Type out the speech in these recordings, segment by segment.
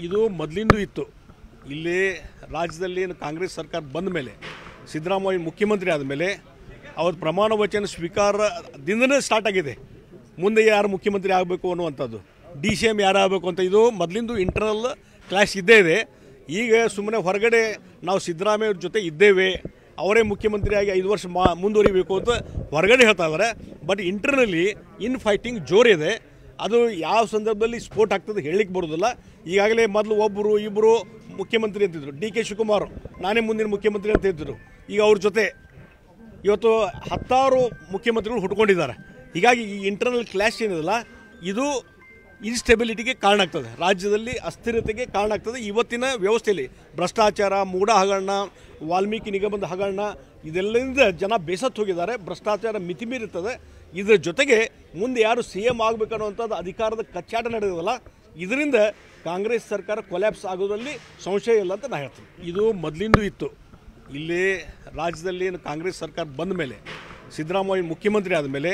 ಇದು ಮೊದಲಿಂದೂ ಇತ್ತು. ಇಲ್ಲಿ ರಾಜ್ಯದಲ್ಲಿ ಕಾಂಗ್ರೆಸ್ ಸರ್ಕಾರ ಬಂದ ಮೇಲೆ ಸಿದ್ದರಾಮಯ್ಯ ಮುಖ್ಯಮಂತ್ರಿ ಆದಮೇಲೆ ಅವ್ರ ಪ್ರಮಾಣ ವಚನ ಸ್ವೀಕಾರದಿಂದನೇ ಸ್ಟಾರ್ಟ್ ಆಗಿದೆ. ಮುಂದೆ ಯಾರು ಮುಖ್ಯಮಂತ್ರಿ ಆಗಬೇಕು ಅನ್ನುವಂಥದ್ದು, DCM ಯಾರು ಆಗಬೇಕು ಅಂತ ಇದು ಮೊದಲಿಂದು ಇಂಟರ್ನಲ್ ಕ್ಲಾಶ್ ಇದ್ದೇ ಇದೆ. ಈಗ ಸುಮ್ಮನೆ ಹೊರಗಡೆ ನಾವು ಸಿದ್ದರಾಮಯ್ಯ ಅವ್ರ ಜೊತೆ ಇದ್ದೇವೆ, ಅವರೇ ಮುಖ್ಯಮಂತ್ರಿಯಾಗಿ 5 ವರ್ಷ ಮುಂದುವರಿಬೇಕು ಅಂತ ಹೊರಗಡೆ ಹೇಳ್ತಾ ಇದ್ದಾರೆ. ಬಟ್ ಇಂಟರ್ನಲ್ಲಿ ಫೈಟಿಂಗ್ ಜೋರಿದೆ. ಅದು ಯಾವ ಸಂದರ್ಭದಲ್ಲಿ ಸ್ಫೋಟ ಆಗ್ತದೆ ಹೇಳಲಿಕ್ಕೆ ಬರೋದಿಲ್ಲ. ಈಗಾಗಲೇ ಮೊದಲು ಒಬ್ಬರು ಇಬ್ಬರು ಮುಖ್ಯಮಂತ್ರಿ ಅಂತಿದ್ರು, DK ಶಿವಕುಮಾರ್ ನಾನೇ ಮುಂದಿನ ಮುಖ್ಯಮಂತ್ರಿ ಅಂತ ಹೇಳ್ತಿದ್ರು. ಈಗ ಅವ್ರ ಜೊತೆ ಇವತ್ತು 10 ಮುಖ್ಯಮಂತ್ರಿಗಳು ಹುಟ್ಕೊಂಡಿದ್ದಾರೆ. ಹೀಗಾಗಿ ಈ ಇಂಟರ್ನಲ್ ಕ್ಲಾಶ್ ಏನಿದೆಯಲ್ಲ ಇದು ಇನ್ಸ್ಟೆಬಿಲಿಟಿಗೆ ಕಾರಣ ಆಗ್ತದೆ, ರಾಜ್ಯದಲ್ಲಿ ಅಸ್ಥಿರತೆಗೆ ಕಾರಣ ಆಗ್ತದೆ. ಇವತ್ತಿನ ವ್ಯವಸ್ಥೆಯಲ್ಲಿ ಭ್ರಷ್ಟಾಚಾರ, ಮೂಢ ಹಗರಣ, ವಾಲ್ಮೀಕಿ ನಿಗಮದ ಹಗರಣ ಇದೆಲ್ಲದಿಂದ ಜನ ಬೇಸತ್ತು ಹೋಗಿದ್ದಾರೆ. ಭ್ರಷ್ಟಾಚಾರ ಮಿತಿಮೀರುತ್ತದೆ. ಇದರ ಜೊತೆಗೆ ಮುಂದೆ ಯಾರು CM ಆಗಬೇಕನ್ನುವಂಥದ್ದು ಅಧಿಕಾರದ ಕಚ್ಚಾಟ ನಡೆಯೋದಲ್ಲ, ಇದರಿಂದ ಕಾಂಗ್ರೆಸ್ ಸರ್ಕಾರ ಕೊಲ್ಯಾಪ್ಸ್ ಆಗೋದ್ರಲ್ಲಿ ಸಂಶಯ ಇಲ್ಲ ಅಂತ ನಾನು ಹೇಳ್ತೀನಿ. ಇದು ಮೊದಲಿಂದೂ ಇತ್ತು. ಇಲ್ಲಿ ರಾಜ್ಯದಲ್ಲಿ ಕಾಂಗ್ರೆಸ್ ಸರ್ಕಾರ ಬಂದ ಮೇಲೆ ಸಿದ್ದರಾಮಯ್ಯ ಮುಖ್ಯಮಂತ್ರಿ ಆದಮೇಲೆ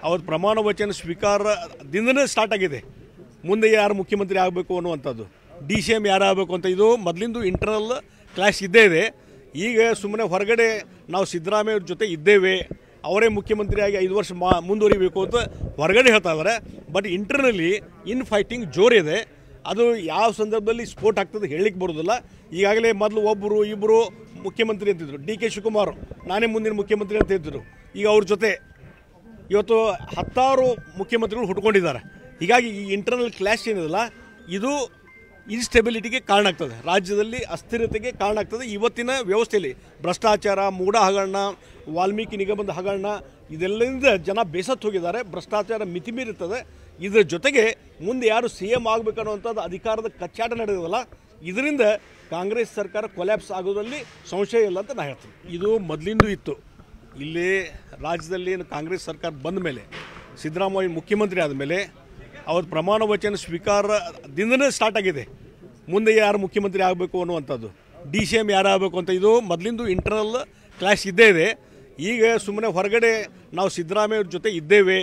ಅವ್ರ ಪ್ರಮಾಣ ವಚನ ಸ್ವೀಕಾರದಿಂದನೇ ಸ್ಟಾರ್ಟ್ ಆಗಿದೆ. ಮುಂದೆ ಯಾರು ಮುಖ್ಯಮಂತ್ರಿ ಆಗಬೇಕು ಅನ್ನುವಂಥದ್ದು, DCM ಯಾರು ಆಗಬೇಕು ಅಂತ ಇದು ಮೊದಲಿಂದು ಇಂಟರ್ನಲ್ ಕ್ಲಾಶ್ ಇದ್ದೇ ಇದೆ. ಈಗ ಸುಮ್ಮನೆ ಹೊರಗಡೆ ನಾವು ಸಿದ್ದರಾಮಯ್ಯ ಅವ್ರ ಜೊತೆ ಇದ್ದೇವೆ, ಅವರೇ ಮುಖ್ಯಮಂತ್ರಿಯಾಗಿ 5 ವರ್ಷ ಮುಂದುವರಿಬೇಕು ಅಂತ ಹೊರಗಡೆ ಹೇಳ್ತಾ ಇದ್ದಾರೆ. ಬಟ್ ಇಂಟರ್ನಲ್ಲಿ ಫೈಟಿಂಗ್ ಜೋರಿದೆ. ಅದು ಯಾವ ಸಂದರ್ಭದಲ್ಲಿ ಸ್ಫೋಟ ಆಗ್ತದೆ ಹೇಳಲಿಕ್ಕೆ ಬರೋದಿಲ್ಲ. ಈಗಾಗಲೇ ಮೊದಲು ಒಬ್ಬರು ಇಬ್ಬರು ಮುಖ್ಯಮಂತ್ರಿ ಅಂತಿದ್ರು, DK ಶಿವಕುಮಾರ್ ನಾನೇ ಮುಂದಿನ ಮುಖ್ಯಮಂತ್ರಿ ಅಂತ ಹೇಳ್ತಿದ್ರು. ಈಗ ಅವ್ರ ಜೊತೆ ಇವತ್ತು 10 ಮುಖ್ಯಮಂತ್ರಿಗಳು ಹುಟ್ಕೊಂಡಿದ್ದಾರೆ. ಹೀಗಾಗಿ ಈ ಇಂಟರ್ನಲ್ ಕ್ಲಾಶ್ ಏನಿದೆಯಲ್ಲ ಇದು ಇನ್ಸ್ಟೆಬಿಲಿಟಿಗೆ ಕಾರಣ ಆಗ್ತದೆ, ರಾಜ್ಯದಲ್ಲಿ ಅಸ್ಥಿರತೆಗೆ ಕಾರಣ ಆಗ್ತದೆ. ಇವತ್ತಿನ ವ್ಯವಸ್ಥೆಯಲ್ಲಿ ಭ್ರಷ್ಟಾಚಾರ, ಮೂಢ ಹಗರಣ, ವಾಲ್ಮೀಕಿ ನಿಗಮದ ಹಗರಣ ಇದೆಲ್ಲದಿಂದ ಜನ ಬೇಸತ್ತು ಹೋಗಿದ್ದಾರೆ. ಭ್ರಷ್ಟಾಚಾರ ಮಿತಿಮೀರುತ್ತದೆ. ಇದರ ಜೊತೆಗೆ ಮುಂದೆ ಯಾರು CM ಆಗಬೇಕನ್ನುವಂಥದ್ದು ಅಧಿಕಾರದ ಕಚ್ಚಾಟ ನಡೆಯೋದಲ್ಲ, ಇದರಿಂದ ಕಾಂಗ್ರೆಸ್ ಸರ್ಕಾರ ಕೊಲ್ಯಾಪ್ಸ್ ಆಗೋದ್ರಲ್ಲಿ ಸಂಶಯ ಇಲ್ಲ ಅಂತ ನಾನು ಹೇಳ್ತೀನಿ. ಇದು ಮೊದಲಿಂದೂ ಇತ್ತು. ಇಲ್ಲಿ ರಾಜ್ಯದಲ್ಲಿ ಕಾಂಗ್ರೆಸ್ ಸರ್ಕಾರ ಬಂದ ಮೇಲೆ ಸಿದ್ದರಾಮಯ್ಯ ಮುಖ್ಯಮಂತ್ರಿ ಆದಮೇಲೆ ಅವ್ರ ಪ್ರಮಾಣ ವಚನ ಸ್ವೀಕಾರದಿಂದನೇ ಸ್ಟಾರ್ಟ್ ಆಗಿದೆ. ಮುಂದೆ ಯಾರು ಮುಖ್ಯಮಂತ್ರಿ ಆಗಬೇಕು ಅನ್ನುವಂಥದ್ದು, DCM ಯಾರು ಆಗಬೇಕು ಅಂತ ಇದು ಮೊದಲಿಂದು ಇಂಟರ್ನಲ್ ಕ್ಲಾಶ್ ಇದ್ದೇ ಇದೆ. ಈಗ ಸುಮ್ಮನೆ ಹೊರಗಡೆ ನಾವು ಸಿದ್ದರಾಮಯ್ಯ ಅವ್ರ ಜೊತೆ ಇದ್ದೇವೆ,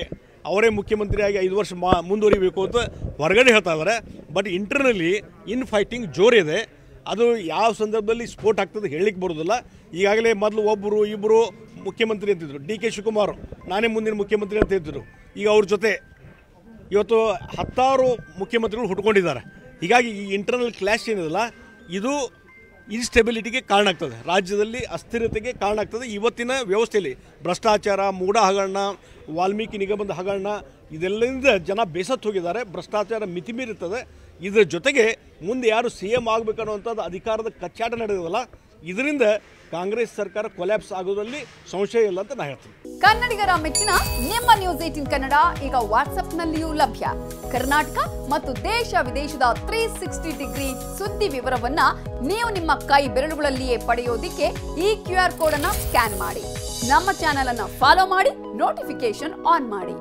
ಅವರೇ ಮುಖ್ಯಮಂತ್ರಿಯಾಗಿ 5 ವರ್ಷ ಮುಂದುವರಿಬೇಕು ಅಂತ ಹೊರಗಡೆ ಹೇಳ್ತಾ ಇದ್ದಾರೆ. ಬಟ್ ಇಂಟರ್ನಲ್ಲಿ ಫೈಟಿಂಗ್ ಜೋರಿದೆ. ಅದು ಯಾವ ಸಂದರ್ಭದಲ್ಲಿ ಸ್ಫೋಟ ಆಗ್ತದೆ ಹೇಳಲಿಕ್ಕೆ ಬರೋದಿಲ್ಲ. ಈಗಾಗಲೇ ಮೊದಲು ಒಬ್ಬರು ಇಬ್ಬರು ಮುಖ್ಯಮಂತ್ರಿ ಅಂತಿದ್ರು, DK ಶಿವಕುಮಾರ್ ನಾನೇ ಮುಂದಿನ ಮುಖ್ಯಮಂತ್ರಿ ಅಂತ ಹೇಳ್ತಿದ್ರು. ಈಗ ಅವ್ರ ಜೊತೆ ಇವತ್ತು 10 ಮುಖ್ಯಮಂತ್ರಿಗಳು ಹುಟ್ಕೊಂಡಿದ್ದಾರೆ. ಹೀಗಾಗಿ ಈ ಇಂಟರ್ನಲ್ ಕ್ಲಾಶ್ ಏನಿದೆಯಲ್ಲ ಇದು ಇನ್ಸ್ಟೆಬಿಲಿಟಿಗೆ ಕಾರಣ ಆಗ್ತದೆ, ರಾಜ್ಯದಲ್ಲಿ ಅಸ್ಥಿರತೆಗೆ ಕಾರಣ ಆಗ್ತದೆ. ಇವತ್ತಿನ ವ್ಯವಸ್ಥೆಯಲ್ಲಿ ಭ್ರಷ್ಟಾಚಾರ, ಮೂಢ ಹಗರಣ, ವಾಲ್ಮೀಕಿ ನಿಗಮದ ಹಗರಣ ಇದೆಲ್ಲದಿಂದ ಜನ ಬೇಸತ್ತು ಹೋಗಿದ್ದಾರೆ. ಭ್ರಷ್ಟಾಚಾರ ಮಿತಿಮೀರುತ್ತದೆ. ಇದರ ಜೊತೆಗೆ ಮುಂದೆ ಯಾರು CM ಆಗಬೇಕನ್ನುವಂಥದ್ದು ಅಧಿಕಾರದ ಕಚ್ಚಾಟ ನಡೆಯೋದಲ್ಲ, ಇದರಿಂದ ಕಾಂಗ್ರೆಸ್ ಸರ್ಕಾರ ಕೊಲ್ಯಾಪ್ಸ್ ಆಗೋದ್ರಲ್ಲಿ ಸಂಶಯ ಇಲ್ಲ ಅಂತ ನಾನು ಹೇಳ್ತೀನಿ. ಕನ್ನಡಿಗರ ಮೆಚ್ಚಿನ ನಿಮ್ಮ ನ್ಯೂಸ್ 18 ಕನ್ನಡ ಈಗ ವಾಟ್ಸ್ಆಪ್ನಲ್ಲಿಯೂ ಲಭ್ಯ. ಕರ್ನಾಟಕ ಮತ್ತು ದೇಶ ವಿದೇಶದ 360 ಡಿಗ್ರಿ ಸುದ್ದಿ ವಿವರವನ್ನ ನೀವು ನಿಮ್ಮ ಕೈ ಬೆರಳುಗಳಲ್ಲಿಯೇ ಪಡೆಯೋದಿಕ್ಕೆ ಈ QR ಕೋಡ್ ಅನ್ನು ಸ್ಕ್ಯಾನ್ ಮಾಡಿ. ನಮ್ಮ ಚಾನೆಲ್ ಅನ್ನು ಫಾಲೋ ಮಾಡಿ, ನೋಟಿಫಿಕೇಶನ್ ಆನ್ ಮಾಡಿ.